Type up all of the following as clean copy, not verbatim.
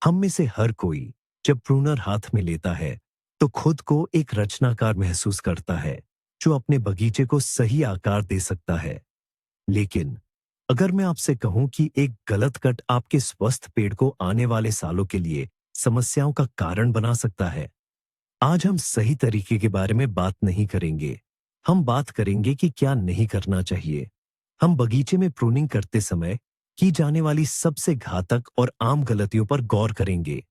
हम में से हर कोई जब प्रूनर हाथ में लेता है तो खुद को एक रचनाकार महसूस करता है जो अपने बगीचे को सही आकार दे सकता है। लेकिन अगर मैं आपसे कहूं कि एक गलत कट आपके स्वस्थ पेड़ को आने वाले सालों के लिए समस्याओं का कारण बना सकता है। आज हम सही तरीके के बारे में बात नहीं करेंगे। हम बात करेंगे कि क्या नहीं करना चाहिए। हम बगीचे में प्रूनिंग करते समय की जाने वाली सबसे घातक और आम गलतियों पर गौर करेंगे।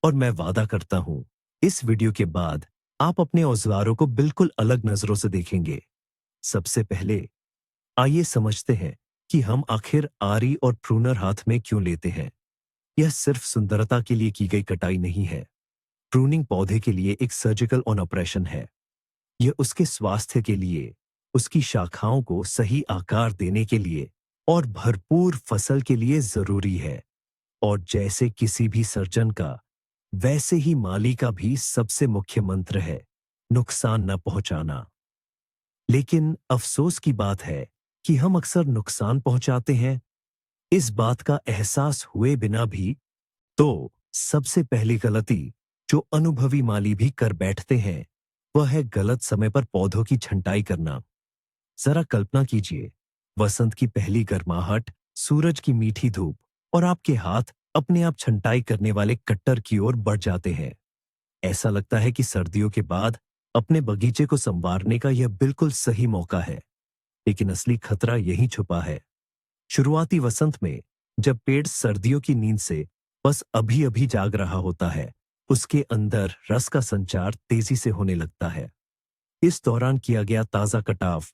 और मैं वादा करता हूं, इस वीडियो के बाद आप अपने औजारों को बिल्कुल अलग नजरों से देखेंगे। सबसे पहले आइए समझते हैं कि हम आखिर आरी और प्रूनर हाथ में क्यों लेते हैं। यह सिर्फ सुंदरता के लिए की गई कटाई नहीं है। प्रूनिंग पौधे के लिए एक सर्जिकल ऑन ऑपरेशन है। यह उसके स्वास्थ्य के लिए, उसकी शाखाओं को सही आकार देने के लिए और भरपूर फसल के लिए जरूरी है। और जैसे किसी भी सर्जन का, वैसे ही माली का भी सबसे मुख्य मंत्र है नुकसान न पहुंचाना। लेकिन अफसोस की बात है कि हम अक्सर नुकसान पहुंचाते हैं, इस बात का एहसास हुए बिना भी। तो सबसे पहली गलती जो अनुभवी माली भी कर बैठते हैं वह है गलत समय पर पौधों की छंटाई करना। जरा कल्पना कीजिए, वसंत की पहली गर्माहट, सूरज की मीठी धूप और आपके हाथ अपने आप छंटाई करने वाले कट्टर की ओर बढ़ जाते हैं। ऐसा लगता है कि सर्दियों के बाद अपने बगीचे को संवारने का यह बिल्कुल सही मौका है। लेकिन असली खतरा यहीं छुपा है। शुरुआती वसंत में जब पेड़ सर्दियों की नींद से बस अभी अभी जाग रहा होता है, उसके अंदर रस का संचार तेजी से होने लगता है। इस दौरान किया गया ताजा कटाव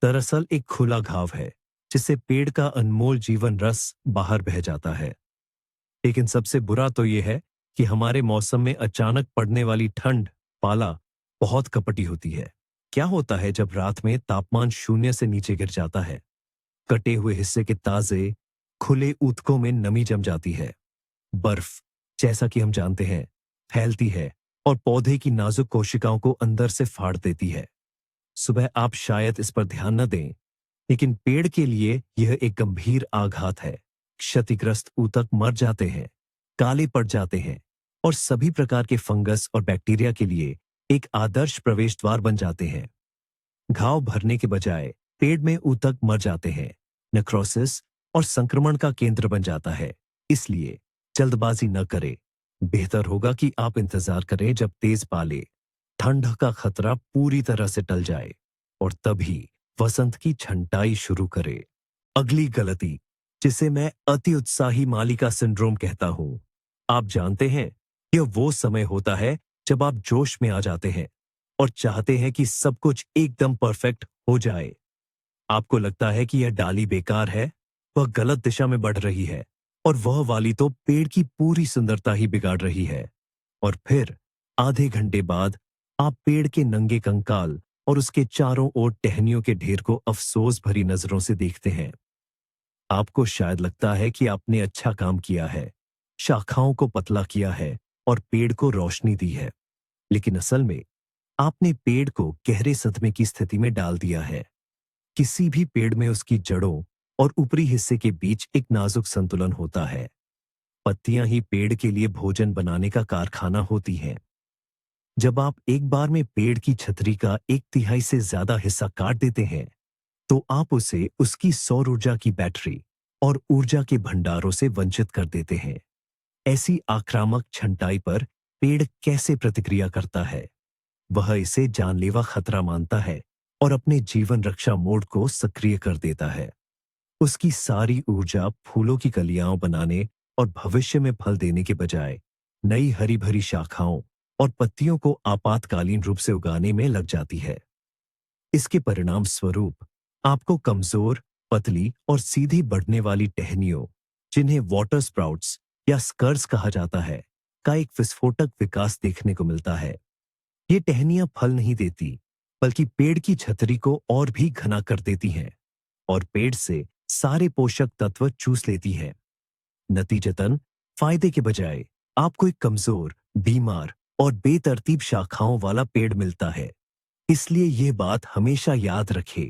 दरअसल एक खुला घाव है जिससे पेड़ का अनमोल जीवन रस बाहर बह जाता है। लेकिन सबसे बुरा तो यह है कि हमारे मौसम में अचानक पड़ने वाली ठंड, पाला, बहुत कपटी होती है। क्या होता है जब रात में तापमान शून्य से नीचे गिर जाता है? कटे हुए हिस्से के ताजे, खुले ऊतकों में नमी जम जाती है। बर्फ, जैसा कि हम जानते हैं, फैलती है और पौधे की नाजुक कोशिकाओं को अंदर से फाड़ देती है। सुबह आप शायद इस पर ध्यान न दें, लेकिन पेड़ के लिए यह एक गंभीर आघात है। क्षतिग्रस्त ऊतक मर जाते हैं, काले पड़ जाते हैं और सभी प्रकार के फंगस और बैक्टीरिया के लिए एक आदर्श प्रवेश द्वार बन जाते हैं। घाव भरने के बजाय पेड़ में ऊतक मर जाते हैं, नेक्रोसिस और संक्रमण का केंद्र बन जाता है। इसलिए जल्दबाजी न करें। बेहतर होगा कि आप इंतजार करें जब तेज पाले, ठंड का खतरा पूरी तरह से टल जाए और तभी वसंत की छंटाई शुरू करें। अगली गलती, जिसे मैं अति उत्साही माली का सिंड्रोम कहता हूं। आप जानते हैं, यह वो समय होता है जब आप जोश में आ जाते हैं और चाहते हैं कि सब कुछ एकदम परफेक्ट हो जाए। आपको लगता है कि यह डाली बेकार है, वह गलत दिशा में बढ़ रही है और वह वाली तो पेड़ की पूरी सुंदरता ही बिगाड़ रही है। और फिर आधे घंटे बाद आप पेड़ के नंगे कंकाल और उसके चारों ओर टहनियों के ढेर को अफसोस भरी नजरों से देखते हैं। आपको शायद लगता है कि आपने अच्छा काम किया है, शाखाओं को पतला किया है और पेड़ को रोशनी दी है। लेकिन असल में आपने पेड़ को गहरे सदमे की स्थिति में डाल दिया है। किसी भी पेड़ में उसकी जड़ों और ऊपरी हिस्से के बीच एक नाजुक संतुलन होता है। पत्तियां ही पेड़ के लिए भोजन बनाने का कारखाना होती हैं। जब आप एक बार में पेड़ की छतरी का एक तिहाई से ज्यादा हिस्सा काट देते हैं, तो आप उसे उसकी सौर ऊर्जा की बैटरी और ऊर्जा के भंडारों से वंचित कर देते हैं। ऐसी आक्रामक छंटाई पर पेड़ कैसे प्रतिक्रिया करता है? वह इसे जानलेवा खतरा मानता है और अपने जीवन रक्षा मोड को सक्रिय कर देता है। उसकी सारी ऊर्जा फूलों की कलियां बनाने और भविष्य में फल देने के बजाय नई हरी भरी शाखाओं और पत्तियों को आपातकालीन रूप से उगाने में लग जाती है। इसके परिणाम स्वरूप आपको कमजोर, पतली और सीधी बढ़ने वाली टहनियों, जिन्हें वाटर स्प्राउट्स या स्कर्स कहा जाता है, का एक विस्फोटक विकास देखने को मिलता है। ये टहनियां फल नहीं देती, बल्कि पेड़ की छतरी को और भी घना कर देती हैं और पेड़ से सारे पोषक तत्व चूस लेती हैं। नतीजतन फायदे के बजाय आपको एक कमजोर, बीमार और बेतरतीब शाखाओं वाला पेड़ मिलता है। इसलिए यह बात हमेशा याद रखें,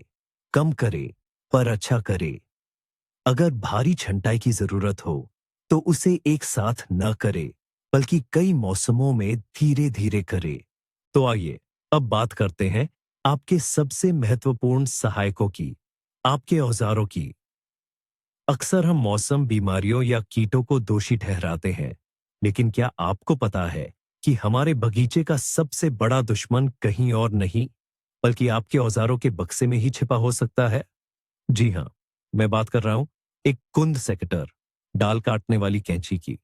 कम करे पर अच्छा करे। अगर भारी छंटाई की जरूरत हो तो उसे एक साथ न करे, बल्कि कई मौसमों में धीरे धीरे करे। तो आइए अब बात करते हैं आपके सबसे महत्वपूर्ण सहायकों की, आपके औजारों की। अक्सर हम मौसम, बीमारियों या कीटों को दोषी ठहराते हैं, लेकिन क्या आपको पता है कि हमारे बगीचे का सबसे बड़ा दुश्मन कहीं और नहीं, बल्कि आपके औजारों के बक्से में ही छिपा हो सकता है? जी हाँ, मैं बात कर रहा हूं एक कुंद सेकटर, डाल काटने वाली कैंची की।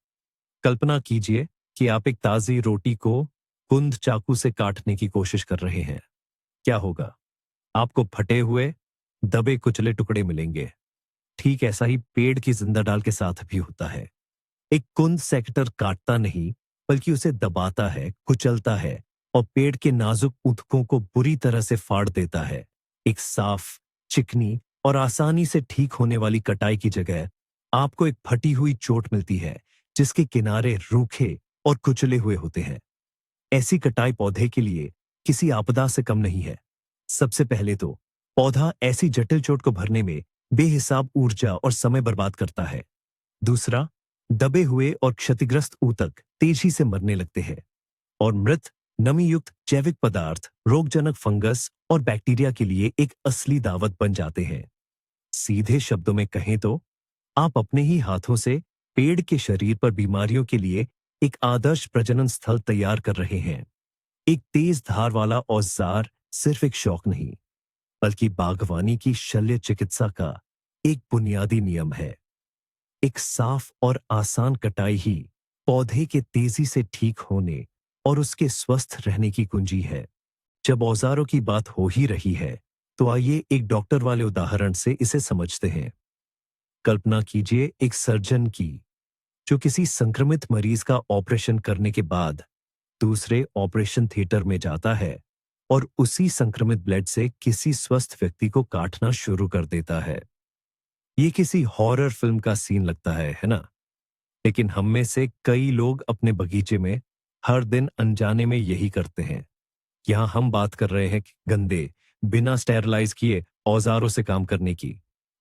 कल्पना कीजिए कि आप एक ताजी रोटी को कुंद चाकू से काटने की कोशिश कर रहे हैं। क्या होगा? आपको फटे हुए, दबे कुचले टुकड़े मिलेंगे। ठीक ऐसा ही पेड़ की जिंदा डाल के साथ भी होता है। एक कुंद सेक्टर काटता नहीं, बल्कि उसे दबाता है, कुचलता है और पेड़ के नाजुक ऊतकों को बुरी तरह से फाड़ देता है। एक साफ, चिकनी और आसानी से ठीक होने वाली कटाई की जगह आपको एक फटी हुई चोट मिलती है, जिसके किनारे रूखे और कुचले हुए होते हैं। ऐसी कटाई पौधे के लिए किसी आपदा से कम नहीं है। सबसे पहले तो पौधा ऐसी जटिल चोट को भरने में बेहिसाब ऊर्जा और समय बर्बाद करता है। दूसरा, दबे हुए और क्षतिग्रस्त ऊतक तेजी से मरने लगते हैं और मृत, नमी युक्त जैविक पदार्थ रोगजनक फंगस और बैक्टीरिया के लिए एक असली दावत बन जाते हैं। सीधे शब्दों में कहें तो आप अपने ही हाथों से पेड़ के शरीर पर बीमारियों के लिए एक आदर्श प्रजनन स्थल तैयार कर रहे हैं। एक तेज धार वाला औजार सिर्फ एक शौक नहीं, बल्कि बागवानी की शल्य चिकित्सा का एक बुनियादी नियम है। एक साफ और आसान कटाई ही पौधे के तेजी से ठीक होने और उसके स्वस्थ रहने की कुंजी है। जब औजारों की बात हो ही रही है, तो आइए एक डॉक्टर वाले उदाहरण से इसे समझते हैं। कल्पना कीजिए एक सर्जन की, जो किसी संक्रमित मरीज का ऑपरेशन करने के बाद दूसरे ऑपरेशन थिएटर में जाता है और उसी संक्रमित ब्लेड से किसी स्वस्थ व्यक्ति को काटना शुरू कर देता है। ये किसी हॉरर फिल्म का सीन लगता है ना? लेकिन हम में से कई लोग अपने बगीचे में हर दिन अनजाने में यही करते हैं। यहाँ हम बात कर रहे हैं कि गंदे, बिना स्टेरलाइज किए औजारों से काम करने की।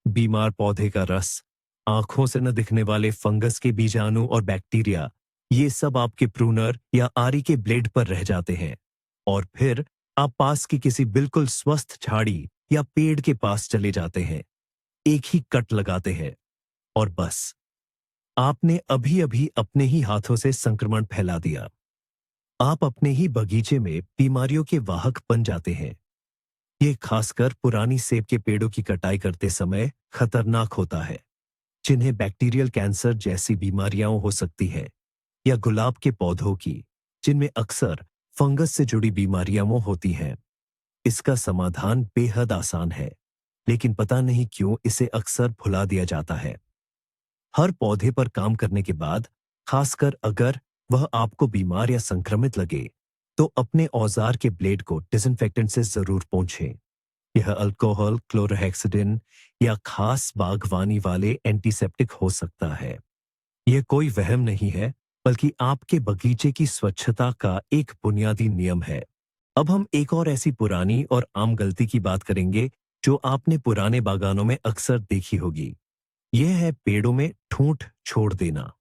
बीमार पौधे का रस, आंखों से न दिखने वाले फंगस के बीजाणु और बैक्टीरिया, ये सब आपके प्रूनर या आरी के ब्लेड पर रह जाते हैं और फिर आप पास की किसी बिल्कुल स्वस्थ झाड़ी या पेड़ के पास चले जाते हैं, एक ही कट लगाते हैं और बस आपने अभी अभी अपने ही हाथों से संक्रमण फैला दिया। आप अपने ही बगीचे में बीमारियों के वाहक बन जाते हैं। ये खासकर पुरानी सेब के पेड़ों की कटाई करते समय खतरनाक होता है, जिन्हें बैक्टीरियल कैंसर जैसी बीमारियां हो सकती है, या गुलाब के पौधों की, जिनमें अक्सर फंगस से जुड़ी बीमारियां होती हैं। इसका समाधान बेहद आसान है, लेकिन पता नहीं क्यों इसे अक्सर भुला दिया जाता है। हर पौधे पर काम करने के बाद, खासकर अगर वह आपको बीमार या संक्रमित लगे, तो अपने औजार के ब्लेड को डिसइंफेक्टेंट से जरूर पोंछें। यह अल्कोहल, क्लोरोहेक्सिडिन या खास बागवानी वाले एंटीसेप्टिक हो सकता है। यह कोई वहम नहीं है, बल्कि आपके बगीचे की स्वच्छता का एक बुनियादी नियम है। अब हम एक और ऐसी पुरानी और आम गलती की बात करेंगे, जो आपने पुराने बागानों में अक्सर देखी होगी। यह है पेड़ों में ठूंठ छोड़ देना।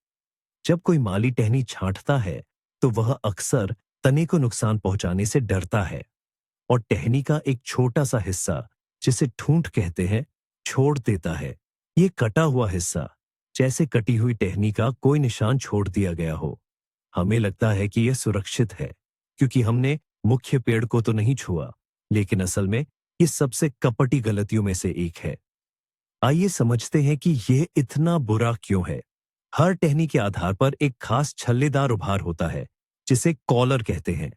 जब कोई माली टहनी छांटता है, तो वह अक्सर तने को नुकसान पहुंचाने से डरता है और टहनी का एक छोटा सा हिस्सा, जिसे ठूंठ कहते हैं, छोड़ देता है। ये कटा हुआ हिस्सा, जैसे कटी हुई टहनी का कोई निशान छोड़ दिया गया हो। हमें लगता है कि यह सुरक्षित है, क्योंकि हमने मुख्य पेड़ को तो नहीं छुआ, लेकिन असल में ये सबसे कपटी गलतियों में से एक है। आइए समझते हैं कि यह इतना बुरा क्यों है। हर टहनी के आधार पर एक खास छल्लेदार उभार होता है, जिसे कॉलर कहते हैं।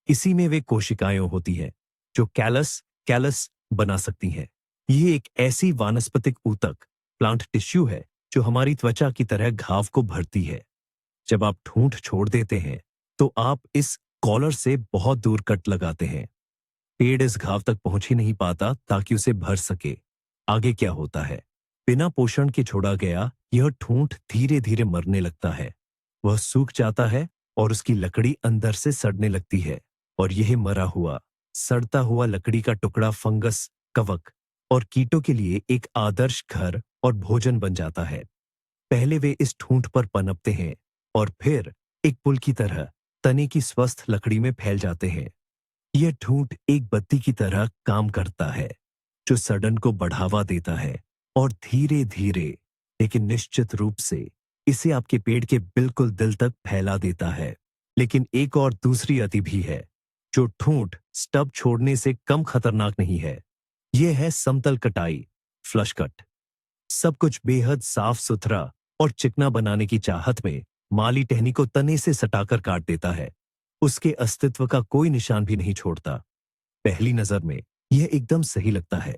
इसी में वे कोशिकाएं होती हैं, जो कैलस कैलस बना सकती हैं। ये एक ऐसी वानस्पतिक ऊतक, प्लांट टिश्यू है, जो हमारी त्वचा की तरह घाव को भरती है। जब आप ठूंठ छोड़ देते हैं, तो आप इस कॉलर से बहुत दूर कट लगाते हैं। पेड़ इस घाव तक पहुंच ही नहीं पाता ताकि उसे भर सके। आगे क्या होता है? बिना पोषण के छोड़ा गया यह ठूंठ धीरे धीरे मरने लगता है। वह सूख जाता है और उसकी लकड़ी अंदर से सड़ने लगती है, और यह मरा हुआ, सड़ता हुआ लकड़ी का टुकड़ा फंगस, कवक और कीटों के लिए एक आदर्श घर और भोजन बन जाता है। पहले वे इस ठूंठ पर पनपते हैं और फिर एक पुल की तरह तने की स्वस्थ लकड़ी में फैल जाते हैं। यह ठूंठ एक बत्ती की तरह काम करता है, जो सड़न को बढ़ावा देता है और धीरे धीरे लेकिन निश्चित रूप से इसे आपके पेड़ के बिल्कुल दिल तक फैला देता है। लेकिन एक और दूसरी अति भी है, जो ठूंठ स्टब छोड़ने से कम खतरनाक नहीं है। यह है समतल कटाई, फ्लश कट। सब कुछ बेहद साफ सुथरा और चिकना बनाने की चाहत में माली टहनी को तने से सटाकर काट देता है। उसके अस्तित्व का कोई निशान भी नहीं छोड़ता। पहली नजर में यह एकदम सही लगता है,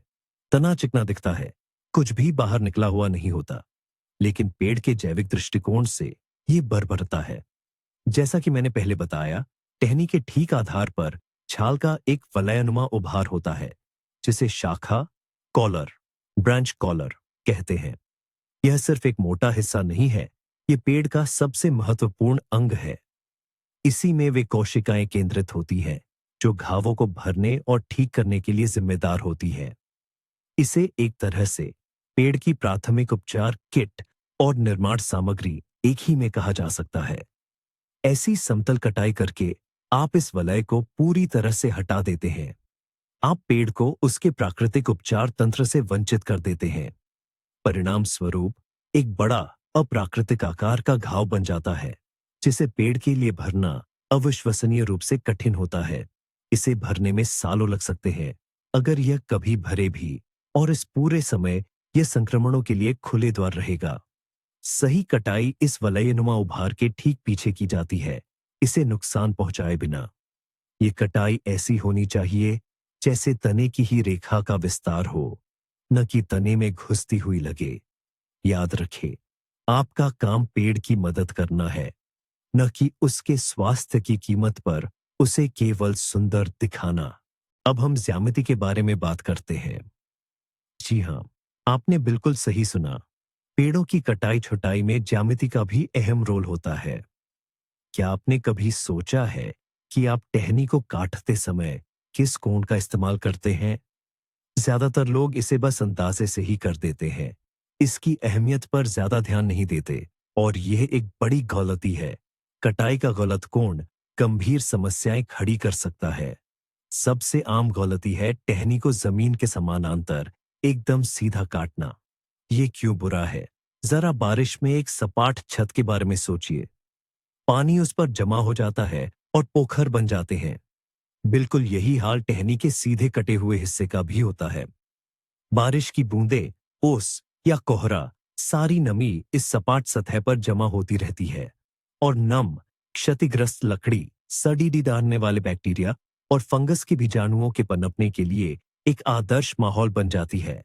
तना चिकना दिखता है, कुछ भी बाहर निकला हुआ नहीं होता। लेकिन पेड़ के जैविक दृष्टिकोण से यह बर्बरता है। जैसा कि मैंने पहले बताया, टहनी के ठीक आधार पर छाल का एक वलयानुमा उभार होता है, जिसे शाखा कॉलर, ब्रांच कॉलर कहते हैं। यह सिर्फ एक मोटा हिस्सा नहीं है, यह पेड़ का सबसे महत्वपूर्ण अंग है। इसी में वे कोशिकाएं केंद्रित होती हैं, जो घावों को भरने और ठीक करने के लिए जिम्मेदार होती हैं। इसे एक तरह से पेड़ की प्राथमिक उपचार किट और निर्माण सामग्री एक ही में कहा जा सकता है। ऐसी समतल कटाई करके आप इस वलय को पूरी तरह से हटा देते हैं। आप पेड़ को उसके प्राकृतिक उपचार तंत्र से वंचित कर देते हैं। परिणाम स्वरूप एक बड़ा अप्राकृतिक आकार का घाव बन जाता है, जिसे पेड़ के लिए भरना अविश्वसनीय रूप से कठिन होता है। इसे भरने में सालों लग सकते हैं, अगर यह कभी भरे भी, और इस पूरे समय यह संक्रमणों के लिए खुले द्वार रहेगा। सही कटाई इस वलयनुमा उभार के ठीक पीछे की जाती है, इसे नुकसान पहुंचाए बिना। ये कटाई ऐसी होनी चाहिए जैसे तने की ही रेखा का विस्तार हो, न कि तने में घुसती हुई लगे। याद रखें, आपका काम पेड़ की मदद करना है, न कि उसके स्वास्थ्य की कीमत पर उसे केवल सुंदर दिखाना। अब हम ज्यामिति के बारे में बात करते हैं। जी हाँ, आपने बिल्कुल सही सुना। पेड़ों की कटाई छुटाई में ज्यामिति का भी अहम रोल होता है। क्या आपने कभी सोचा है कि आप टहनी को काटते समय किस कोण का इस्तेमाल करते हैं? ज्यादातर लोग इसे बस अंदाजे से ही कर देते हैं, इसकी अहमियत पर ज्यादा ध्यान नहीं देते, और यह एक बड़ी गलती है। कटाई का गलत कोण गंभीर समस्याएं खड़ी कर सकता है। सबसे आम गलती है टहनी को जमीन के समानांतर एकदम सीधा काटना। ये क्यों बुरा है? जरा बारिश में एक सपाट छत के बारे में सोचिए। पानी उस पर जमा हो जाता है और पोखर बन जाते हैं। बिल्कुल यही हाल टहनी के सीधे कटे हुए हिस्से का भी होता है। बारिश की बूंदें, ओस या कोहरा, सारी नमी इस सपाट सतह पर जमा होती रहती है, और नम, क्षतिग्रस्त लकड़ी सड़ी डालने वाले बैक्टीरिया और फंगस के बीजाणुओं के पनपने के लिए एक आदर्श माहौल बन जाती है।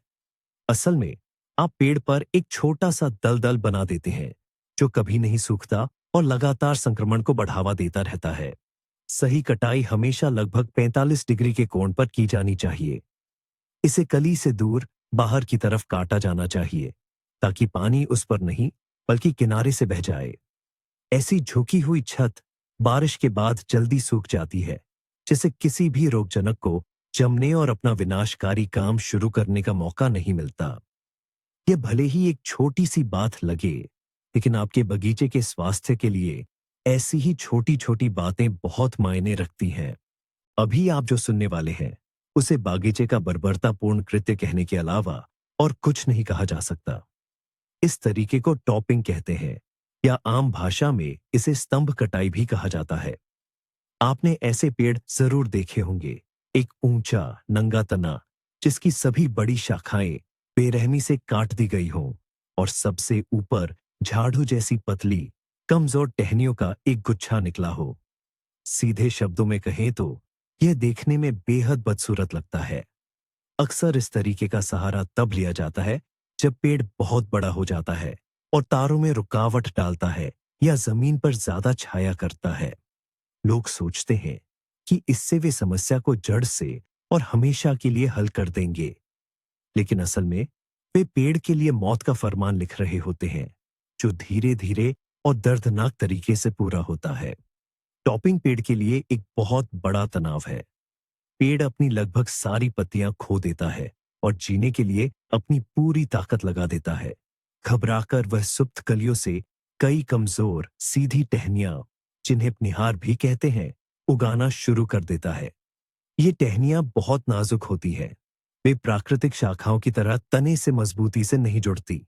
असल में आप पेड़ पर एक छोटा सा दलदल बना देते हैं, जो कभी नहीं सूखता और लगातार संक्रमण को बढ़ावा देता रहता है। सही कटाई हमेशा लगभग 45 डिग्री के कोण पर की जानी चाहिए। इसे कली से दूर बाहर की तरफ काटा जाना चाहिए, ताकि पानी उस पर नहीं बल्कि किनारे से बह जाए। ऐसी झुकी हुई छत बारिश के बाद जल्दी सूख जाती है, जिससे किसी भी रोगजनक को जमने और अपना विनाशकारी काम शुरू करने का मौका नहीं मिलता। यह भले ही एक छोटी सी बात लगे, लेकिन आपके बगीचे के स्वास्थ्य के लिए ऐसी ही छोटी छोटी बातें बहुत मायने रखती हैं। अभी आप जो सुनने वाले हैं, उसे बागीचे का बर्बरतापूर्ण कृत्य कहने के अलावा और कुछ नहीं कहा जा सकता। इस तरीके को टॉपिंग कहते हैं, या आम भाषा में इसे स्तंभ कटाई भी कहा जाता है। आपने ऐसे पेड़ जरूर देखे होंगे, एक ऊंचा नंगा तना, जिसकी सभी बड़ी शाखाएं बेरहमी से काट दी गई हों, और सबसे ऊपर झाड़ू जैसी पतली कमजोर टहनियों का एक गुच्छा निकला हो। सीधे शब्दों में कहें तो यह देखने में बेहद बदसूरत लगता है। अक्सर इस तरीके का सहारा तब लिया जाता है जब पेड़ बहुत बड़ा हो जाता है और तारों में रुकावट डालता है या जमीन पर ज्यादा छाया करता है। लोग सोचते हैं कि इससे वे समस्या को जड़ से और हमेशा के लिए हल कर देंगे, लेकिन असल में वे पेड़ के लिए मौत का फरमान लिख रहे होते हैं, जो धीरे धीरे और दर्दनाक तरीके से पूरा होता है। टॉपिंग पेड़ के लिए एक बहुत बड़ा तनाव है। पेड़ अपनी लगभग सारी पत्तियां खो देता है और जीने के लिए अपनी पूरी ताकत लगा देता है। घबराकर वह सुप्त कलियों से कई कमजोर सीधी टहनियां जिन्हें निहार भी कहते हैं, उगाना शुरू कर देता है। ये टहनियां बहुत नाजुक होती है। वे प्राकृतिक शाखाओं की तरह तने से मजबूती से नहीं जुड़ती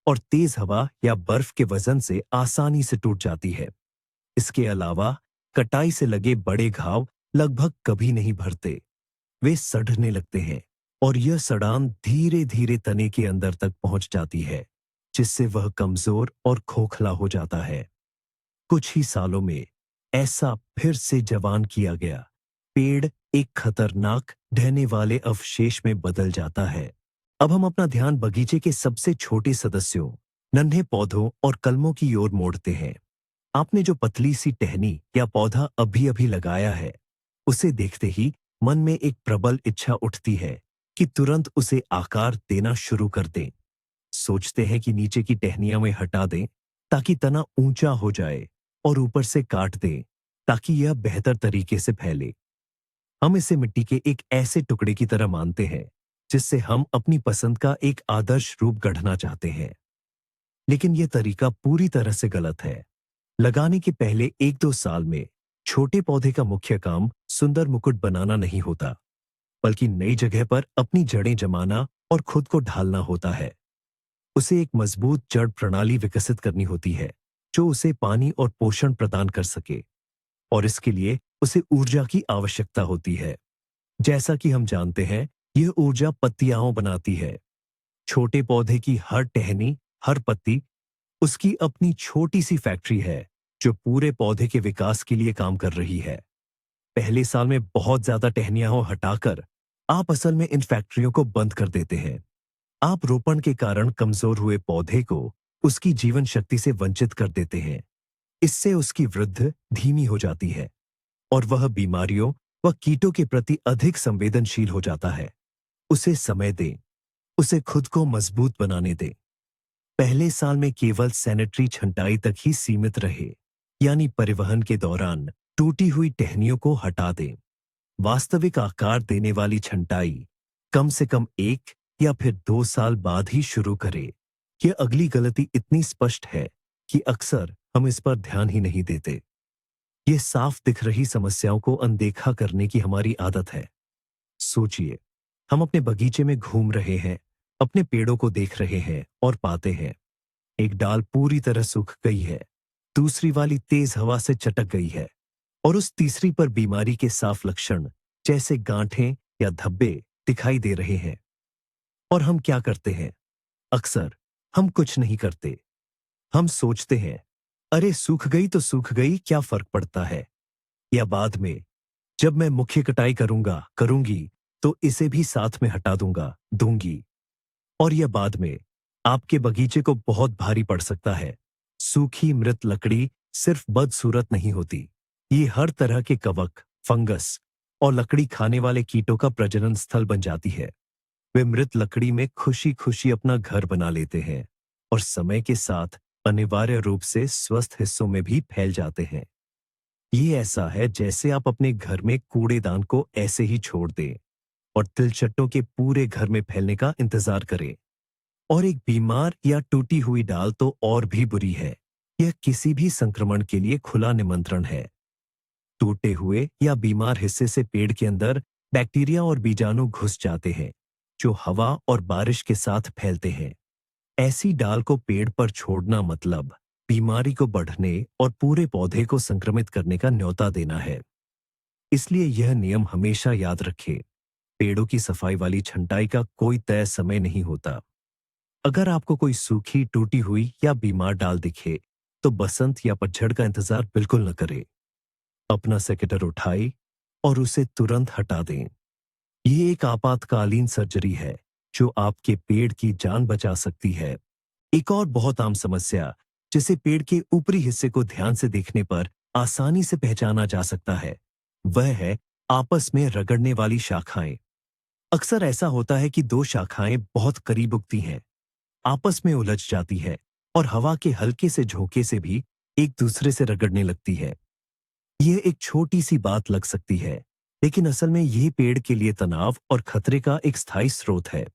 और तेज हवा या बर्फ के वजन से आसानी से टूट जाती है। इसके अलावा कटाई से लगे बड़े घाव लगभग कभी नहीं भरते। वे सड़ने लगते हैं और यह सड़ान धीरे धीरे तने के अंदर तक पहुंच जाती है, जिससे वह कमजोर और खोखला हो जाता है। कुछ ही सालों में ऐसा फिर से जवान किया गया पेड़ एक खतरनाक ढहने वाले अवशेष में बदल जाता है। अब हम अपना ध्यान बगीचे के सबसे छोटे सदस्यों, नन्हे पौधों और कलमों की ओर मोड़ते हैं। आपने जो पतली सी टहनी या पौधा अभी अभी लगाया है, उसे देखते ही मन में एक प्रबल इच्छा उठती है कि तुरंत उसे आकार देना शुरू कर दें। सोचते हैं कि नीचे की टहनियां में हटा दें ताकि तना ऊंचा हो जाए और ऊपर से काट दें ताकि यह बेहतर तरीके से फैले। हम इसे मिट्टी के एक ऐसे टुकड़े की तरह मानते हैं जिससे हम अपनी पसंद का एक आदर्श रूप गढ़ना चाहते हैं। लेकिन यह तरीका पूरी तरह से गलत है। लगाने के पहले 1-2 साल में छोटे पौधे का मुख्य काम सुंदर मुकुट बनाना नहीं होता, बल्कि नई जगह पर अपनी जड़ें जमाना और खुद को ढालना होता है। उसे एक मजबूत जड़ प्रणाली विकसित करनी होती है जो उसे पानी और पोषण प्रदान कर सके, और इसके लिए उसे ऊर्जा की आवश्यकता होती है। जैसा कि हम जानते हैं, यह ऊर्जा पत्तियां बनाती है। छोटे पौधे की हर टहनी, हर पत्ती उसकी अपनी छोटी सी फैक्ट्री है जो पूरे पौधे के विकास के लिए काम कर रही है। पहले साल में बहुत ज्यादा टहनियां हटाकर आप असल में इन फैक्ट्रियों को बंद कर देते हैं। आप रोपण के कारण कमजोर हुए पौधे को उसकी जीवन शक्ति से वंचित कर देते हैं। इससे उसकी वृद्धि धीमी हो जाती है और वह बीमारियों व कीटों के प्रति अधिक संवेदनशील हो जाता है। उसे समय दें, उसे खुद को मजबूत बनाने दें। पहले साल में केवल सैनिटरी छंटाई तक ही सीमित रहे, यानी परिवहन के दौरान टूटी हुई टहनियों को हटा दें। वास्तविक आकार देने वाली छंटाई कम से कम 1 या फिर 2 साल बाद ही शुरू करें। यह अगली गलती इतनी स्पष्ट है कि अक्सर हम इस पर ध्यान ही नहीं देते। ये साफ दिख रही समस्याओं को अनदेखा करने की हमारी आदत है। सोचिए, हम अपने बगीचे में घूम रहे हैं, अपने पेड़ों को देख रहे हैं और पाते हैं एक डाल पूरी तरह सूख गई है, दूसरी वाली तेज हवा से चटक गई है और उस तीसरी पर बीमारी के साफ लक्षण जैसे गांठें या धब्बे दिखाई दे रहे हैं। और हम क्या करते हैं? अक्सर हम कुछ नहीं करते। हम सोचते हैं, अरे सूख गई तो सूख गई, क्या फर्क पड़ता है? या बाद में जब मैं मुख्य कटाई करूंगी तो इसे भी साथ में हटा दूंगी। और यह बाद में आपके बगीचे को बहुत भारी पड़ सकता है। सूखी मृत लकड़ी सिर्फ बदसूरत नहीं होती, ये हर तरह के कवक, फंगस और लकड़ी खाने वाले कीटों का प्रजनन स्थल बन जाती है। वे मृत लकड़ी में खुशी खुशी अपना घर बना लेते हैं और समय के साथ अनिवार्य रूप से स्वस्थ हिस्सों में भी फैल जाते हैं। ये ऐसा है जैसे आप अपने घर में कूड़ेदान को ऐसे ही छोड़ दें और तिलचट्टों के पूरे घर में फैलने का इंतजार करें। और एक बीमार या टूटी हुई डाल तो और भी बुरी है। यह किसी भी संक्रमण के लिए खुला निमंत्रण है। टूटे हुए या बीमार हिस्से से पेड़ के अंदर बैक्टीरिया और बीजाणु घुस जाते हैं जो हवा और बारिश के साथ फैलते हैं। ऐसी डाल को पेड़ पर छोड़ना मतलब बीमारी को बढ़ने और पूरे पौधे को संक्रमित करने का न्योता देना है। इसलिए यह नियम हमेशा याद रखें, पेड़ों की सफाई वाली छंटाई का कोई तय समय नहीं होता। अगर आपको कोई सूखी, टूटी हुई या बीमार डाल दिखे तो बसंत या पतझड़ का इंतजार बिल्कुल न करें। अपना सेकेटर उठाएं और उसे तुरंत हटा दें। ये एक आपातकालीन सर्जरी है जो आपके पेड़ की जान बचा सकती है। एक और बहुत आम समस्या जिसे पेड़ के ऊपरी हिस्से को ध्यान से देखने पर आसानी से पहचाना जा सकता है, वह है आपस में रगड़ने वाली शाखाएं। अक्सर ऐसा होता है कि 2 शाखाएं बहुत करीब उगती हैं, आपस में उलझ जाती है और हवा के हल्के से झोंके से भी एक दूसरे से रगड़ने लगती है। यह एक छोटी सी बात लग सकती है, लेकिन असल में यह पेड़ के लिए तनाव और खतरे का एक स्थायी स्रोत है।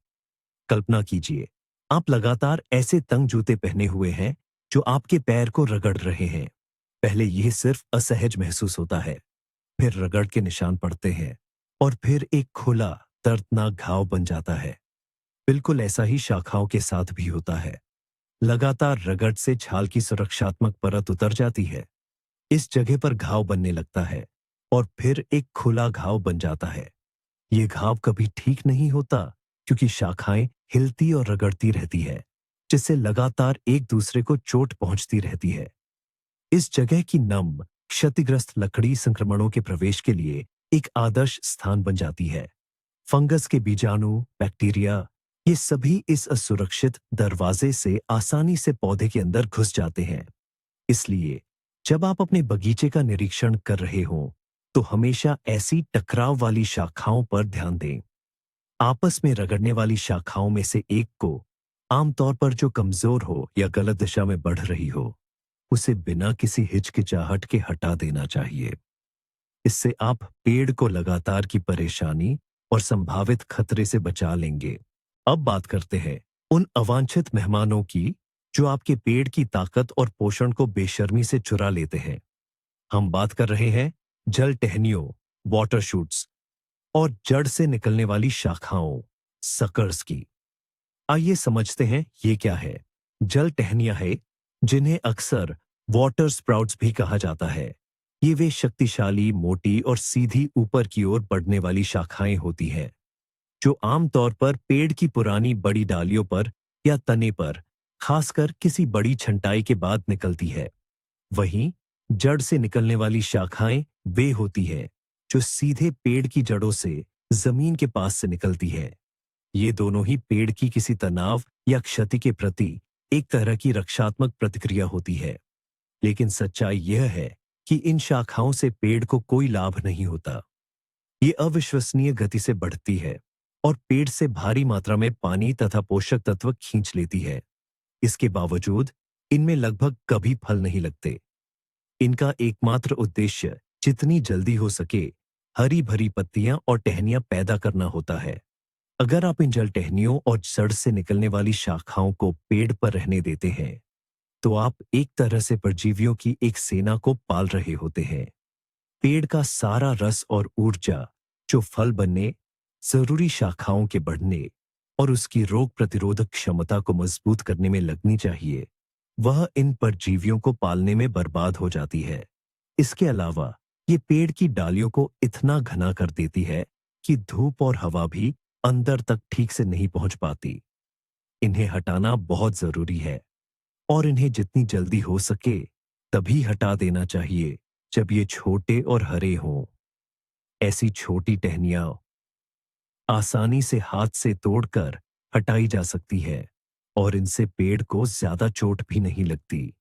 कल्पना कीजिए, आप लगातार ऐसे तंग जूते पहने हुए हैं जो आपके पैर को रगड़ रहे हैं। पहले यह सिर्फ असहज महसूस होता है, फिर रगड़ के निशान पड़ते हैं और फिर एक खुला दर्दनाक घाव बन जाता है। बिल्कुल ऐसा ही शाखाओं के साथ भी होता है। लगातार रगड़ से छाल की सुरक्षात्मक परत उतर जाती है। इस जगह पर घाव बनने लगता है और फिर एक खुला घाव बन जाता है। ये घाव कभी ठीक नहीं होता क्योंकि शाखाएं हिलती और रगड़ती रहती है, जिससे लगातार एक दूसरे को चोट पहुंचती रहती है। इस जगह की नम, क्षतिग्रस्त लकड़ी संक्रमणों के प्रवेश के लिए एक आदर्श स्थान बन जाती है। फंगस के बीजाणु, बैक्टीरिया, ये सभी इस असुरक्षित दरवाजे से आसानी से पौधे के अंदर घुस जाते हैं। इसलिए जब आप अपने बगीचे का निरीक्षण कर रहे हों, तो हमेशा ऐसी टकराव वाली शाखाओं पर ध्यान दें। आपस में रगड़ने वाली शाखाओं में से एक को, आमतौर पर जो कमजोर हो या गलत दिशा में बढ़ रही हो, उसे बिना किसी हिचकिचाहट के हटा देना चाहिए। इससे आप पेड़ को लगातार की परेशानी और संभावित खतरे से बचा लेंगे। अब बात करते हैं उन अवांछित मेहमानों की जो आपके पेड़ की ताकत और पोषण को बेशर्मी से चुरा लेते हैं। हम बात कर रहे हैं जल टहनियों, वाटर शूट्स और जड़ से निकलने वाली शाखाओं, सकर्स की। आइए समझते हैं ये क्या है। जल टहनियां है, जिन्हें अक्सर वाटर स्प्राउट्स भी कहा जाता है। ये वे शक्तिशाली, मोटी और सीधी ऊपर की ओर बढ़ने वाली शाखाएं होती हैं, जो आमतौर पर पेड़ की पुरानी बड़ी डालियों पर या तने पर, खासकर किसी बड़ी छंटाई के बाद निकलती है। वहीं जड़ से निकलने वाली शाखाएं वे होती है जो सीधे पेड़ की जड़ों से जमीन के पास से निकलती है। ये दोनों ही पेड़ की किसी तनाव या क्षति के प्रति एक तरह की रक्षात्मक प्रतिक्रिया होती है। लेकिन सच्चाई यह है कि इन शाखाओं से पेड़ को कोई लाभ नहीं होता। ये अविश्वसनीय गति से बढ़ती है और पेड़ से भारी मात्रा में पानी तथा पोषक तत्व खींच लेती है। इसके बावजूद इनमें लगभग कभी फल नहीं लगते। इनका एकमात्र उद्देश्य जितनी जल्दी हो सके हरी भरी पत्तियां और टहनियां पैदा करना होता है। अगर आप इन जल टहनियों और जड़ से निकलने वाली शाखाओं को पेड़ पर रहने देते हैं, तो आप एक तरह से परजीवियों की एक सेना को पाल रहे होते हैं। पेड़ का सारा रस और ऊर्जा जो फल बनने, जरूरी शाखाओं के बढ़ने और उसकी रोग प्रतिरोधक क्षमता को मजबूत करने में लगनी चाहिए, वह इन परजीवियों को पालने में बर्बाद हो जाती है। इसके अलावा ये पेड़ की डालियों को इतना घना कर देती है कि धूप और हवा भी अंदर तक ठीक से नहीं पहुंच पाती। इन्हें हटाना बहुत जरूरी है और इन्हें जितनी जल्दी हो सके तभी हटा देना चाहिए जब ये छोटे और हरे हों। ऐसी छोटी टहनियां आसानी से हाथ से तोड़कर हटाई जा सकती है और इनसे पेड़ को ज्यादा चोट भी नहीं लगती।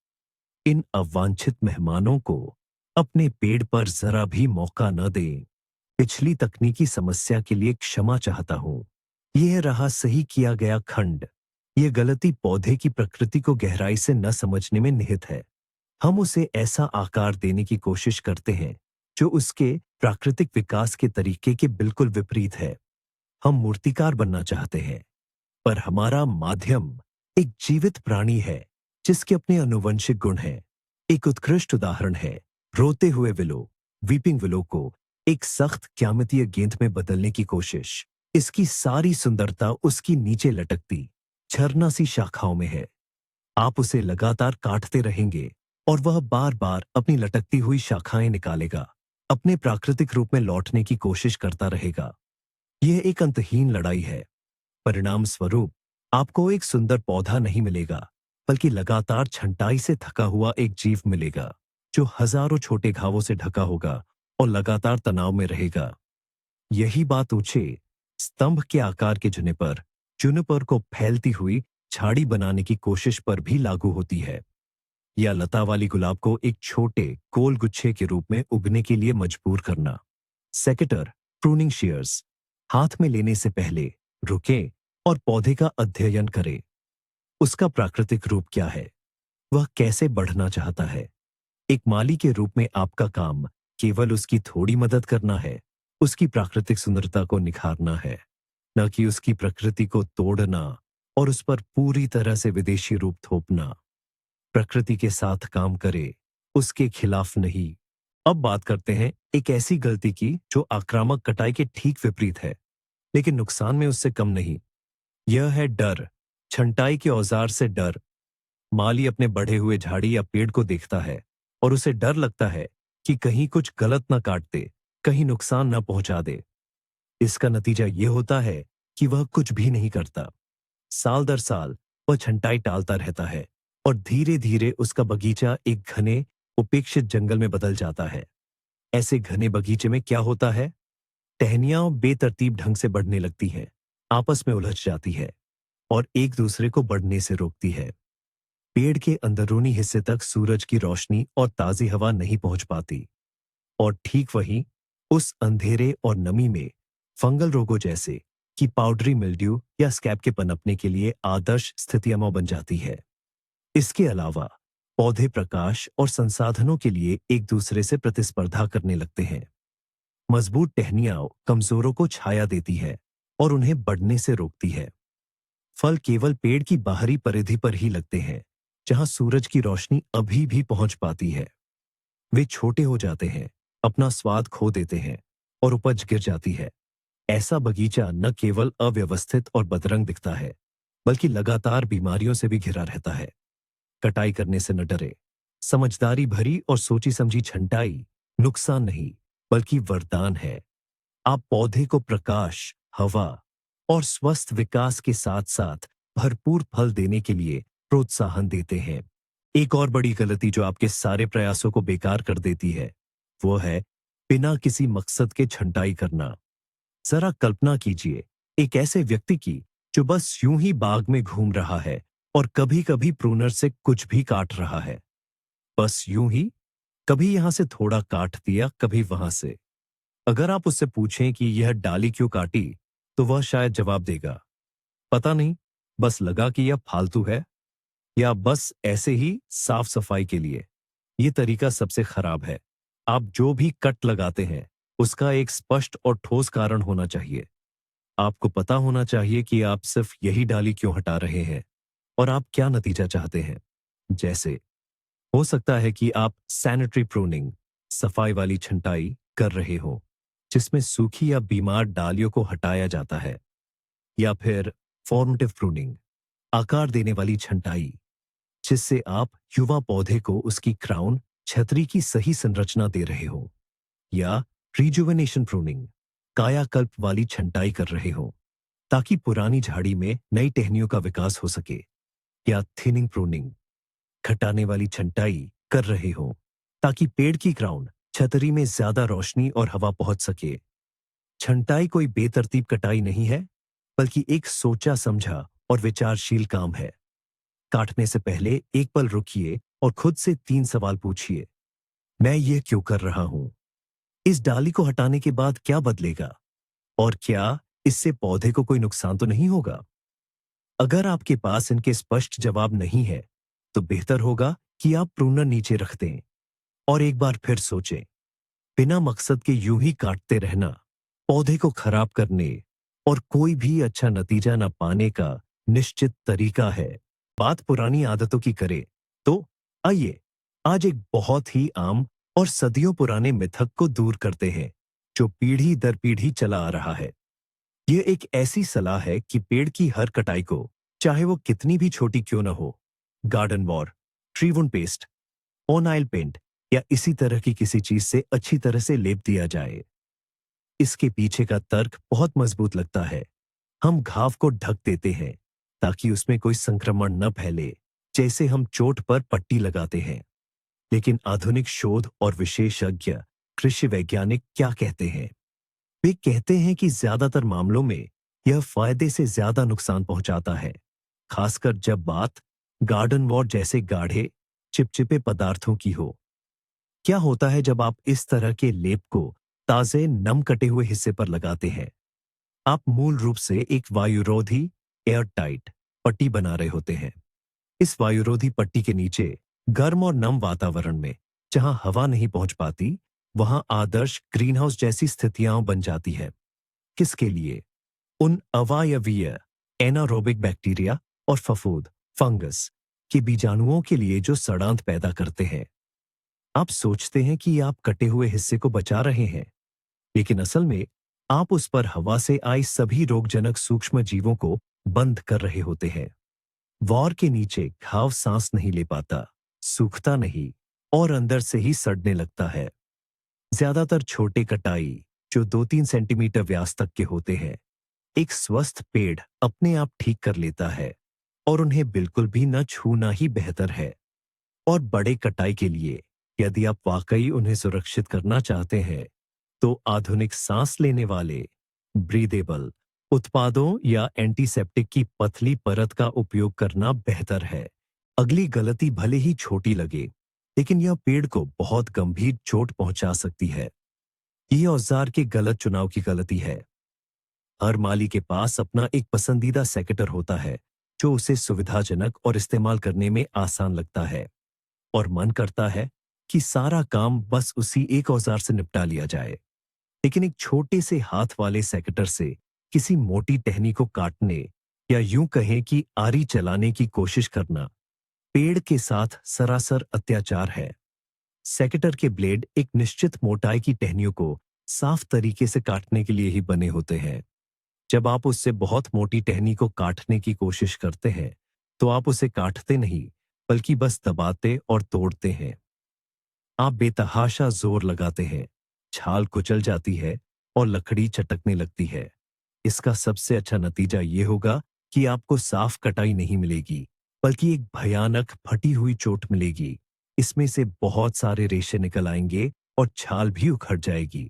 इन अवांछित मेहमानों को अपने पेड़ पर जरा भी मौका न दें। पिछली तकनीकी समस्या के लिए क्षमा चाहता हूं। यह रहा सही किया गया खंड। यह गलती पौधे की प्रकृति को गहराई से न समझने में निहित है। हम उसे ऐसा आकार देने की कोशिश करते हैं जो उसके प्राकृतिक विकास के तरीके के बिल्कुल विपरीत है। हम मूर्तिकार बनना चाहते हैं, पर हमारा माध्यम एक जीवित प्राणी है जिसके अपने आनुवंशिक गुण हैं। एक उत्कृष्ट उदाहरण है रोते हुए विलो, वीपिंग विलो को एक सख्त क्यामतीय गेंद में बदलने की कोशिश। इसकी सारी सुंदरता उसकी नीचे लटकती झरना सी शाखाओं में है। आप उसे लगातार काटते रहेंगे और वह बार बार अपनी लटकती हुई शाखाएं निकालेगा, अपने प्राकृतिक रूप में लौटने की कोशिश करता रहेगा। यह एक अंतहीन लड़ाई है। परिणाम स्वरूप आपको एक सुंदर पौधा नहीं मिलेगा, बल्कि लगातार छंटाई से थका हुआ एक जीव मिलेगा जो हजारों छोटे घावों से ढका होगा और लगातार तनाव में रहेगा। यही बात ऊंचे स्तंभ के आकार के जुनिपर को फैलती हुई झाड़ी बनाने की कोशिश पर भी लागू होती है, या लता वाली गुलाब को एक छोटे गोल गुच्छे के रूप में उगने के लिए मजबूर करना। सेकेटर, प्रूनिंग shears, हाथ में लेने से पहले रुकें और पौधे का अध्ययन करें। उसका प्राकृतिक रूप क्या है? वह कैसे बढ़ना चाहता है? एक माली के रूप में आपका काम केवल उसकी थोड़ी मदद करना है, उसकी प्राकृतिक सुंदरता को निखारना है, न कि उसकी प्रकृति को तोड़ना और उस पर पूरी तरह से विदेशी रूप थोपना। प्रकृति के साथ काम करे उसके खिलाफ नहीं। अब बात करते हैं एक ऐसी गलती की जो आक्रामक कटाई के ठीक विपरीत है, लेकिन नुकसान में उससे कम नहीं। यह है डर। छंटाई के औजार से डर। माली अपने बढ़े हुए झाड़ी या पेड़ को देखता है और उसे डर लगता है कि कहीं कुछ गलत ना काट दे, कहीं नुकसान ना पहुंचा दे। इसका नतीजा यह होता है कि वह कुछ भी नहीं करता। साल दर साल वह छंटाई टालता रहता है और धीरे धीरे उसका बगीचा एक घने, उपेक्षित जंगल में बदल जाता है। ऐसे घने बगीचे में क्या होता है? टहनियां बेतरतीब ढंग से बढ़ने लगती हैं, आपस में उलझ जाती है और एक दूसरे को बढ़ने से रोकती है। पेड़ के अंदरूनी हिस्से तक सूरज की रोशनी और ताजी हवा नहीं पहुंच पाती और ठीक वहीं उस अंधेरे और नमी में फंगल रोगों जैसे कि पाउडरी मिल्ड्यू या स्कैब के पनपने के लिए आदर्श स्थितियां बन जाती है। इसके अलावा पौधे प्रकाश और संसाधनों के लिए एक दूसरे से प्रतिस्पर्धा करने लगते हैं। मजबूत टहनियां कमजोरों को छाया देती है और उन्हें बढ़ने से रोकती है। फल केवल पेड़ की बाहरी परिधि पर ही लगते हैं, जहां सूरज की रोशनी अभी भी पहुंच पाती है। वे छोटे हो जाते हैं, अपना स्वाद खो देते हैं और उपज गिर जाती है। ऐसा बगीचा न केवल अव्यवस्थित और बदरंग दिखता है, बल्कि लगातार बीमारियों से भी घिरा रहता है। कटाई करने से न डरे। समझदारी भरी और सोची समझी छंटाई नुकसान नहीं, बल्कि वरदान है। आप पौधे को प्रकाश, हवा और स्वस्थ विकास के साथ साथ भरपूर फल देने के लिए प्रोत्साहन देते हैं। एक और बड़ी गलती जो आपके सारे प्रयासों को बेकार कर देती है, वो है बिना किसी मकसद के छंटाई करना। जरा कल्पना कीजिए एक ऐसे व्यक्ति की जो बस यूं ही बाग में घूम रहा है और कभी कभी प्रूनर से कुछ भी काट रहा है। बस यूं ही, कभी यहां से थोड़ा काट दिया, कभी वहां से। अगर आप उससे पूछें कि यह डाली क्यों काटी, तो वह शायद जवाब देगा, पता नहीं, बस लगा कि यह फालतू है, या बस ऐसे ही साफ सफाई के लिए। यह तरीका सबसे खराब है। आप जो भी कट लगाते हैं, उसका एक स्पष्ट और ठोस कारण होना चाहिए। आपको पता होना चाहिए कि आप सिर्फ यही डाली क्यों हटा रहे हैं और आप क्या नतीजा चाहते हैं। जैसे हो सकता है कि आप सैनिटरी प्रूनिंग, सफाई वाली छंटाई कर रहे हो, जिसमें सूखी या बीमार डालियों को हटाया जाता है, या फिर फॉर्मेटिव प्रूनिंग, आकार देने वाली छंटाई, जिससे आप युवा पौधे को उसकी क्राउन, छतरी की सही संरचना दे रहे हो, या रिजुवेनेशन प्रूनिंग, कायाकल्प वाली छंटाई कर रहे हो ताकि पुरानी झाड़ी में नई टहनियों का विकास हो सके, या थिनिंग प्रूनिंग, घटाने वाली छंटाई कर रहे हो ताकि पेड़ की क्राउन, छतरी में ज्यादा रोशनी और हवा पहुंच सके। छंटाई कोई बेतरतीब कटाई नहीं है, बल्कि एक सोचा समझा और विचारशील काम है। काटने से पहले एक पल रुकिए और खुद से 3 सवाल पूछिए। मैं ये क्यों कर रहा हूं? इस डाली को हटाने के बाद क्या बदलेगा? और क्या इससे पौधे को कोई नुकसान तो नहीं होगा? अगर आपके पास इनके स्पष्ट जवाब नहीं है, तो बेहतर होगा कि आप प्रूनर नीचे रख दें और एक बार फिर सोचें। बिना मकसद के यूं ही काटते रहना पौधे को खराब करने और कोई भी अच्छा नतीजा न पाने का निश्चित तरीका है। बात पुरानी आदतों की करें तो आइए आज एक बहुत ही आम और सदियों पुराने मिथक को दूर करते हैं, जो पीढ़ी दर पीढ़ी चला आ रहा है। यह एक ऐसी सलाह है कि पेड़ की हर कटाई को, चाहे वो कितनी भी छोटी क्यों न हो, गार्डन वॉर, ट्रीवुड पेस्ट, ओनाइल पेंट या इसी तरह की किसी चीज से अच्छी तरह से लेप दिया जाए। इसके पीछे का तर्क बहुत मजबूत लगता है। हम घाव को ढक देते हैं ताकि उसमें कोई संक्रमण न फैले, जैसे हम चोट पर पट्टी लगाते हैं। लेकिन आधुनिक शोध और विशेषज्ञ कृषि वैज्ञानिक क्या कहते हैं? वे कहते हैं कि ज्यादातर मामलों में यह फायदे से ज्यादा नुकसान पहुंचाता है, खासकर जब बात गार्डन वॉर जैसे गाढ़े, चिपचिपे पदार्थों की हो। क्या होता है जब आप इस तरह के लेप को ताजे नम कटे हुए हिस्से पर लगाते हैं? आप मूल रूप से एक वायुरोधी, एयर टाइट पट्टी बना रहे होते हैं। इस वायुरोधी पट्टी के नीचे गर्म और नम वातावरण में, जहां हवा नहीं पहुंच पाती, वहां आदर्श ग्रीनहाउस जैसी स्थितियां बन जाती है। किसके लिए? उन अवायवीय, एनारोबिक बैक्टीरिया और फफूंद, फंगस के बीजाणुओं के लिए जो सड़ांत पैदा करते हैं। आप सोचते हैं कि आप कटे हुए हिस्से को बचा रहे हैं, लेकिन असल में आप उस पर हवा से आई सभी रोगजनक सूक्ष्म जीवों को बंद कर रहे होते हैं। वॉर के नीचे घाव सांस नहीं ले पाता, सूखता नहीं और अंदर से ही सड़ने लगता है। ज्यादातर छोटे कटाई, जो 2-3 सेंटीमीटर व्यास तक के होते हैं, एक स्वस्थ पेड़ अपने आप ठीक कर लेता है और उन्हें बिल्कुल भी न छूना ही बेहतर है। और बड़े कटाई के लिए, यदि आप वाकई उन्हें सुरक्षित करना चाहते हैं, तो आधुनिक सांस लेने वाले ब्रीदेबल उत्पादों या एंटीसेप्टिक की पतली परत का उपयोग करना बेहतर है। अगली गलती भले ही छोटी लगे, लेकिन यह पेड़ को बहुत गंभीर चोट पहुंचा सकती है। ये औजार के गलत चुनाव की गलती है। हर माली के पास अपना एक पसंदीदा सेकेटर होता है, जो उसे सुविधाजनक और इस्तेमाल करने में आसान लगता है, और मन करता है कि सारा काम बस उसी एक औजार से निपटा लिया जाए। लेकिन एक छोटे से हाथ वाले सेकेटर से किसी मोटी टहनी को काटने, या यूं कहें कि आरी चलाने की कोशिश करना, पेड़ के साथ सरासर अत्याचार है। सेकेटर के ब्लेड एक निश्चित मोटाई की टहनियों को साफ तरीके से काटने के लिए ही बने होते हैं। जब आप उससे बहुत मोटी टहनी को काटने की कोशिश करते हैं, तो आप उसे काटते नहीं, बल्कि बस दबाते और तोड़ते हैं। आप बेतहाशा जोर लगाते हैं, छाल कुचल जाती है और लकड़ी चटकने लगती है। इसका सबसे अच्छा नतीजा ये होगा कि आपको साफ कटाई नहीं मिलेगी, बल्कि एक भयानक फटी हुई चोट मिलेगी। इसमें से बहुत सारे रेशे निकल आएंगे और छाल भी उखड़ जाएगी।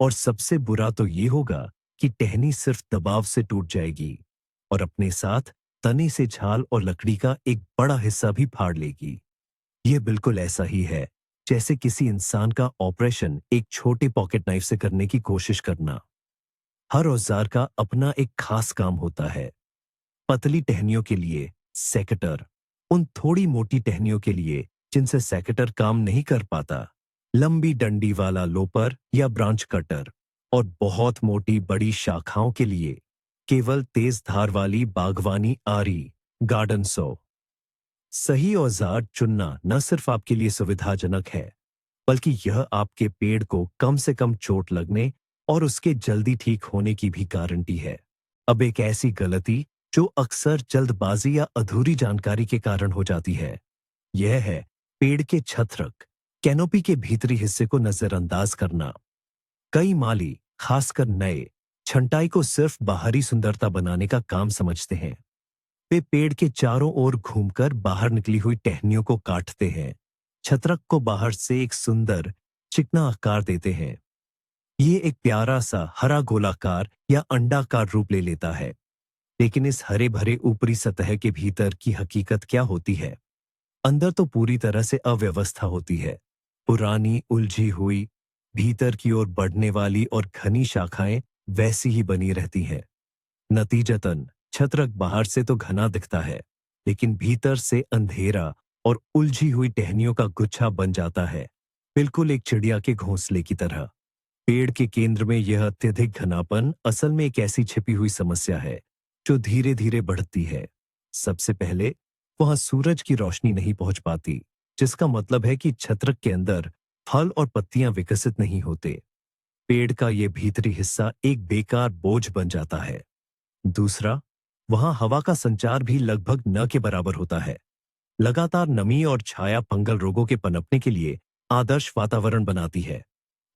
और सबसे बुरा तो ये होगा कि टहनी सिर्फ दबाव से टूट जाएगी और अपने साथ तने से छाल और लकड़ी का एक बड़ा हिस्सा भी फाड़ लेगी। यह बिल्कुल ऐसा ही है जैसे किसी इंसान का ऑपरेशन एक छोटे पॉकेट नाइफ से करने की कोशिश करना। हर औजार का अपना एक खास काम होता है। पतली टहनियों के लिए सेकेटर, उन थोड़ी मोटी टहनियों के लिए जिनसे सेकेटर काम नहीं कर पाता, लंबी डंडी वाला लोपर या ब्रांच कटर, और बहुत मोटी बड़ी शाखाओं के लिए केवल तेज धार वाली बागवानी आरी, गार्डन सो। सही औजार चुनना न सिर्फ आपके लिए सुविधाजनक है, बल्कि यह आपके पेड़ को कम से कम चोट लगने और उसके जल्दी ठीक होने की भी गारंटी है। अब एक ऐसी गलती जो अक्सर जल्दबाजी या अधूरी जानकारी के कारण हो जाती है, यह है पेड़ के छत्रक, कैनोपी के भीतरी हिस्से को नजरअंदाज करना। कई माली, खासकर नए, छंटाई को सिर्फ बाहरी सुंदरता बनाने का काम समझते हैं। वे पेड़ के चारों ओर घूमकर बाहर निकली हुई टहनियों को काटते हैं, छत्रक को बाहर से एक सुंदर चिकना आकार देते हैं। ये एक प्यारा सा हरा गोलाकार या अंडाकार रूप ले लेता है। लेकिन इस हरे भरे ऊपरी सतह के भीतर की हकीकत क्या होती है? अंदर तो पूरी तरह से अव्यवस्था होती है। पुरानी, उलझी हुई, भीतर की ओर बढ़ने वाली और घनी शाखाएं वैसी ही बनी रहती हैं। नतीजतन छत्रक बाहर से तो घना दिखता है, लेकिन भीतर से अंधेरा और उलझी हुई टहनियों का गुच्छा बन जाता है, बिल्कुल एक चिड़िया के घोंसले की तरह। पेड़ के केंद्र में यह अत्यधिक घनापन असल में एक ऐसी छिपी हुई समस्या है जो धीरे धीरे बढ़ती है। सबसे पहले वहां सूरज की रोशनी नहीं पहुंच पाती, जिसका मतलब है कि छत्रक के अंदर फल और पत्तियां विकसित नहीं होते। पेड़ का यह भीतरी हिस्सा एक बेकार बोझ बन जाता है। दूसरा, वहां हवा का संचार भी लगभग न के बराबर होता है। लगातार नमी और छाया फंगल रोगों के पनपने के लिए आदर्श वातावरण बनाती है।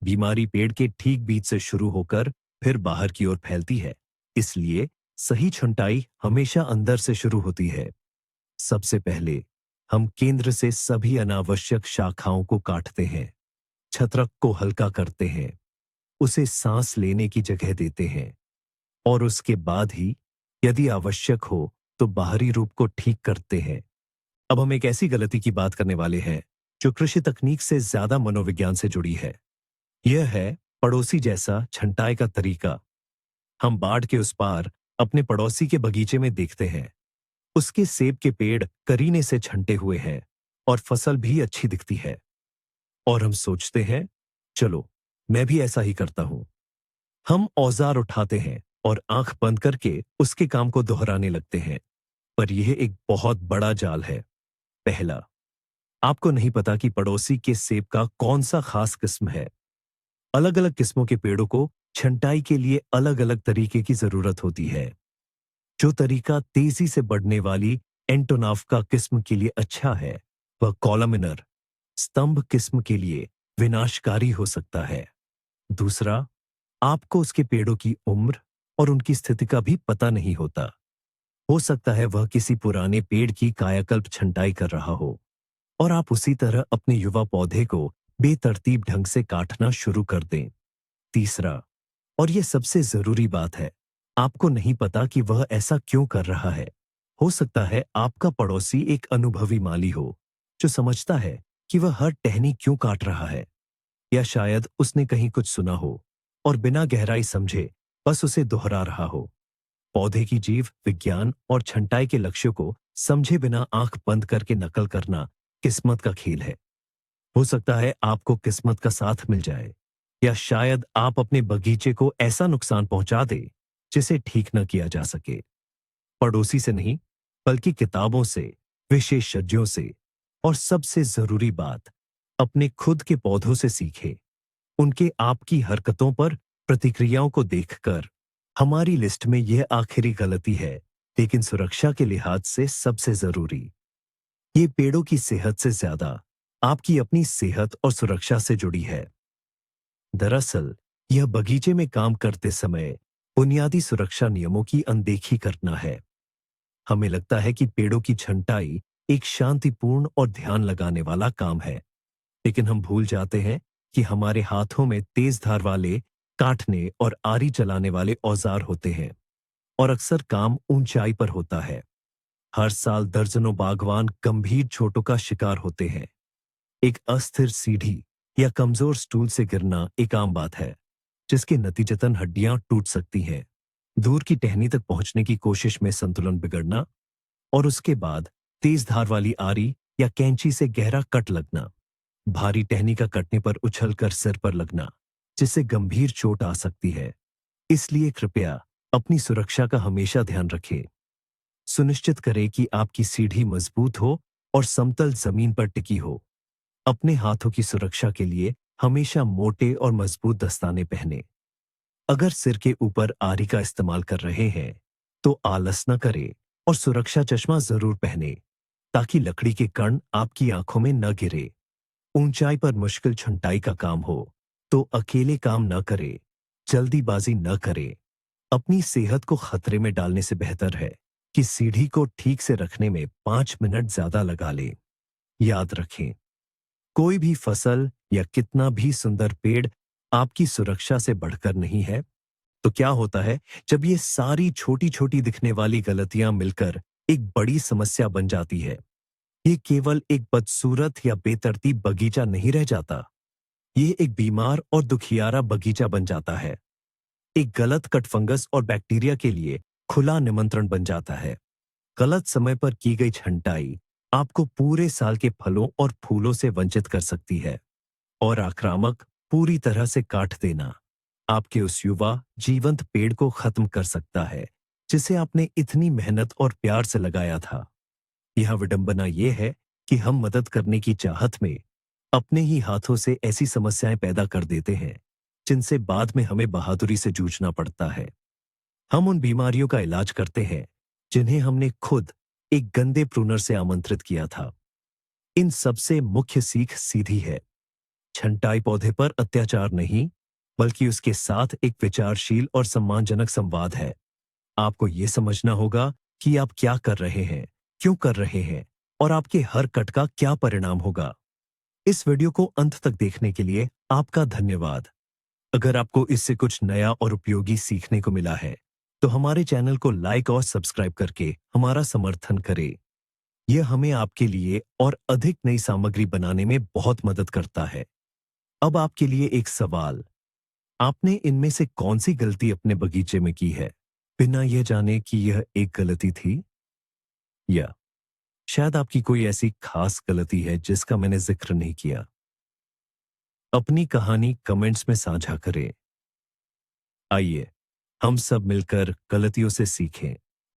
बीमारी पेड़ के ठीक बीच से शुरू होकर फिर बाहर की ओर फैलती है। इसलिए सही छंटाई हमेशा अंदर से शुरू होती है। सबसे पहले हम केंद्र से सभी अनावश्यक शाखाओं को काटते हैं, छत्रक को हल्का करते हैं, उसे सांस लेने की जगह देते हैं, और उसके बाद ही यदि आवश्यक हो तो बाहरी रूप को ठीक करते हैं। अब हम एक ऐसी गलती की बात करने वाले हैं जो कृषि तकनीक से ज्यादा मनोविज्ञान से जुड़ी है। यह है पड़ोसी जैसा छंटाई का तरीका। हम बाढ़ के उस पार अपने पड़ोसी के बगीचे में देखते हैं। उसके सेब के पेड़ करीने से छंटे हुए हैं और फसल भी अच्छी दिखती है, और हम सोचते हैं, चलो मैं भी ऐसा ही करता हूं। हम औजार उठाते हैं और आंख बंद करके उसके काम को दोहराने लगते हैं। पर यह एक बहुत बड़ा जाल है। पहला, आपको नहीं पता कि पड़ोसी के सेब का कौन सा खास किस्म है। अलग अलग किस्मों के पेड़ों को छंटाई के लिए अलग अलग तरीके की जरूरत होती है। जो तरीका तेजी से बढ़ने वाली एंटोनाफ्का किस्म के लिए अच्छा है, वह कॉलमिनर स्तंभ किस्म के लिए विनाशकारी हो सकता है। दूसरा, आपको उसके पेड़ों की उम्र और उनकी स्थिति का भी पता नहीं होता। हो सकता है वह किसी पुराने पेड़ की कायाकल्प छंटाई कर रहा हो और आप उसी तरह अपने युवा पौधे को बेतरतीब ढंग से काटना शुरू कर दें। तीसरा, और यह सबसे जरूरी बात है, आपको नहीं पता कि वह ऐसा क्यों कर रहा है। हो सकता है आपका पड़ोसी एक अनुभवी माली हो जो समझता है कि वह हर टहनी क्यों काट रहा है, या शायद उसने कहीं कुछ सुना हो और बिना गहराई समझे बस उसे दोहरा रहा हो। पौधे की जीव विज्ञान और छंटाई के लक्ष्यों को समझे बिना आंख बंद करके नकल करना किस्मत का खेल है। हो सकता है आपको किस्मत का साथ मिल जाए, या शायद आप अपने बगीचे को ऐसा नुकसान पहुंचा दे जिसे ठीक न किया जा सके। पड़ोसी से नहीं, बल्कि किताबों से, विशेषज्ञों से, और सबसे जरूरी बात, अपने खुद के पौधों से सीखे। उनके आपकी हरकतों पर प्रतिक्रियाओं को देखकर। हमारी लिस्ट में यह आखिरी गलती है, लेकिन सुरक्षा के लिहाज से सबसे जरूरी। ये पेड़ों की सेहत से ज्यादा आपकी अपनी सेहत और सुरक्षा से जुड़ी है। दरअसल, यह बगीचे में काम करते समय बुनियादी सुरक्षा नियमों की अनदेखी करना है। हमें लगता है कि पेड़ों की छंटाई एक शांतिपूर्ण और ध्यान लगाने वाला काम है, लेकिन हम भूल जाते हैं कि हमारे हाथों में तेज धार वाले काटने और आरी चलाने वाले औजार होते हैं, और अक्सर काम ऊंचाई पर होता है। हर साल दर्जनों बागवान गंभीर चोटों का शिकार होते हैं। एक अस्थिर सीढ़ी या कमजोर स्टूल से गिरना एक आम बात है, जिसके नतीजतन हड्डियां टूट सकती हैं। दूर की टहनी तक पहुंचने की कोशिश में संतुलन बिगड़ना, और उसके बाद तेज धार वाली आरी या कैंची से गहरा कट लगना। भारी टहनी का कटने पर उछलकर सिर पर लगना, जिससे गंभीर चोट आ सकती है। इसलिए कृपया अपनी सुरक्षा का हमेशा ध्यान रखें। सुनिश्चित करें कि आपकी सीढ़ी मजबूत हो और समतल जमीन पर टिकी हो। अपने हाथों की सुरक्षा के लिए हमेशा मोटे और मजबूत दस्ताने पहने। अगर सिर के ऊपर आरी का इस्तेमाल कर रहे हैं, तो आलस न करें और सुरक्षा चश्मा जरूर पहने, ताकि लकड़ी के कण आपकी आंखों में न गिरे। ऊंचाई पर मुश्किल छंटाई का काम हो, तो अकेले काम न करे, जल्दीबाजी न करे। अपनी सेहत को खतरे में डालने से बेहतर है कि सीढ़ी को ठीक से रखने में 5 मिनट ज्यादा लगा ले। याद रखें, कोई भी फसल या कितना भी सुंदर पेड़ आपकी सुरक्षा से बढ़कर नहीं है। तो क्या होता है जब ये सारी छोटी छोटी दिखने वाली गलतियां मिलकर एक बड़ी समस्या बन जाती है? ये केवल एक बदसूरत या बेतरतीब बगीचा नहीं रह जाता, ये एक बीमार और दुखियारा बगीचा बन जाता है। एक गलत कट फंगस और बैक्टीरिया के लिए खुला निमंत्रण बन जाता है। गलत समय पर की गई छंटाई आपको पूरे साल के फलों और फूलों से वंचित कर सकती है, और आक्रामक पूरी तरह से काट देना आपके उस युवा जीवंत पेड़ को खत्म कर सकता है, जिसे आपने इतनी मेहनत और प्यार से लगाया था। यह विडंबना यह है कि हम मदद करने की चाहत में अपने ही हाथों से ऐसी समस्याएं पैदा कर देते हैं, जिनसे बाद में हमें बहादुरी से जूझना पड़ता है। हम उन बीमारियों का इलाज करते हैं जिन्हें हमने खुद एक गंदे प्रूनर से आमंत्रित किया था। इन सबसे मुख्य सीख सीधी है, छंटाई पौधे पर अत्याचार नहीं, बल्कि उसके साथ एक विचारशील और सम्मानजनक संवाद है। आपको यह समझना होगा कि आप क्या कर रहे हैं, क्यों कर रहे हैं, और आपके हर कट का क्या परिणाम होगा। इस वीडियो को अंत तक देखने के लिए आपका धन्यवाद। अगर आपको इससे कुछ नया और उपयोगी सीखने को मिला है, तो हमारे चैनल को लाइक और सब्सक्राइब करके हमारा समर्थन करें। यह हमें आपके लिए और अधिक नई सामग्री बनाने में बहुत मदद करता है। अब आपके लिए एक सवाल, आपने इनमें से कौन सी गलती अपने बगीचे में की है, बिना यह जाने कि यह एक गलती थी? या शायद आपकी कोई ऐसी खास गलती है जिसका मैंने जिक्र नहीं किया? अपनी कहानी कमेंट्स में साझा करें। आइए हम सब मिलकर गलतियों से सीखें